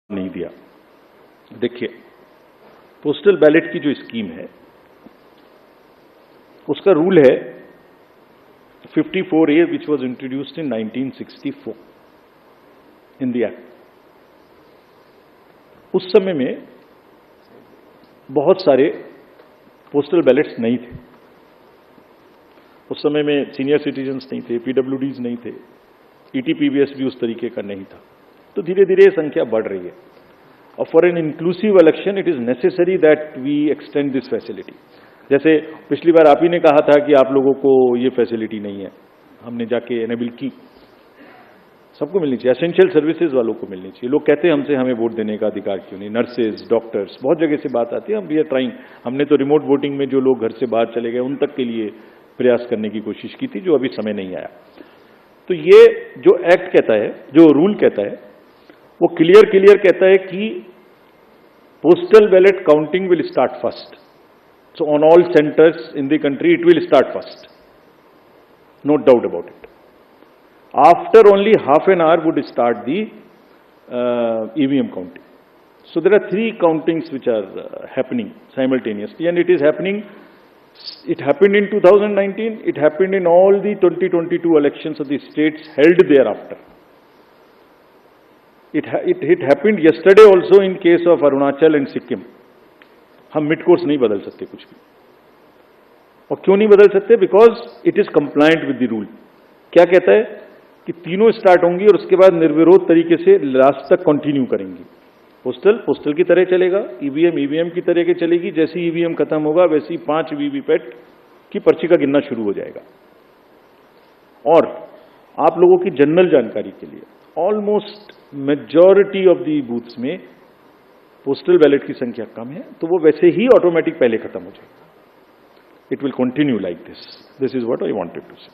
नहीं दिया। देखिए, पोस्टल बैलेट की जो स्कीम है उसका रूल है 54A which was introduced in 1964 in the act. उस समय में बहुत सारे पोस्टल बैलेट्स नहीं थे। उस समय में सीनियर सिटीजन्स नहीं थे, पीडब्ल्यूडीज नहीं थे, ईटीपीबीएस भी उस तरीके का नहीं था। तो धीरे धीरे संख्या बढ़ रही है और for an inclusive election it is necessary that we extend this facility. जैसे पिछली बार आप ही ने कहा था कि आप लोगों को ये फैसिलिटी नहीं है, हमने जाके एनेबल की। सबको मिलनी चाहिए, एसेंशियल सर्विसेज वालों को मिलनी चाहिए। लोग कहते हैं हमसे हमें वोट देने का अधिकार क्यों नहीं, नर्सेज, डॉक्टर्स, बहुत जगह से बात आती है। हम वी आर ट्राइंग, हमने तो रिमोट वोटिंग में जो लोग घर से बाहर चले गए उन तक के लिए प्रयास करने की कोशिश की थी, जो अभी समय नहीं आया। तो ये जो एक्ट कहता है, जो रूल कहता है, वो क्लियर कहता है कि postal ballot counting will start first. So on all centres in the country it will start first, no doubt about it. After only half an hour would start the EVM counting. So there are three countings which are happening simultaneously, and it is happening. It happened in 2019. It happened in all the 2022 elections of the states held thereafter. It happened yesterday also in case of Arunachal and Sikkim. हम mid course नहीं बदल सकते कुछ भी। और क्यों नहीं बदल सकते? Because it is compliant with the rule. क्या कहता है कि तीनों स्टार्ट होंगी और उसके बाद निर्विरोध तरीके से लास्ट तक कंटिन्यू करेंगी। पोस्टल की तरह चलेगा, ईवीएम की तरह के चलेगी। जैसे ईवीएम खत्म होगा वैसे ही 5 वीवीपैट की पर्ची का गिनना शुरू हो जाएगा। और आप लोगों की जनरल जानकारी के लिए, almost majority of the booths में पोस्टल बैलेट की संख्या कम है, तो वो वैसे ही ऑटोमेटिक पहले खत्म हो जाएगा। It will continue like this. This is what I wanted to से।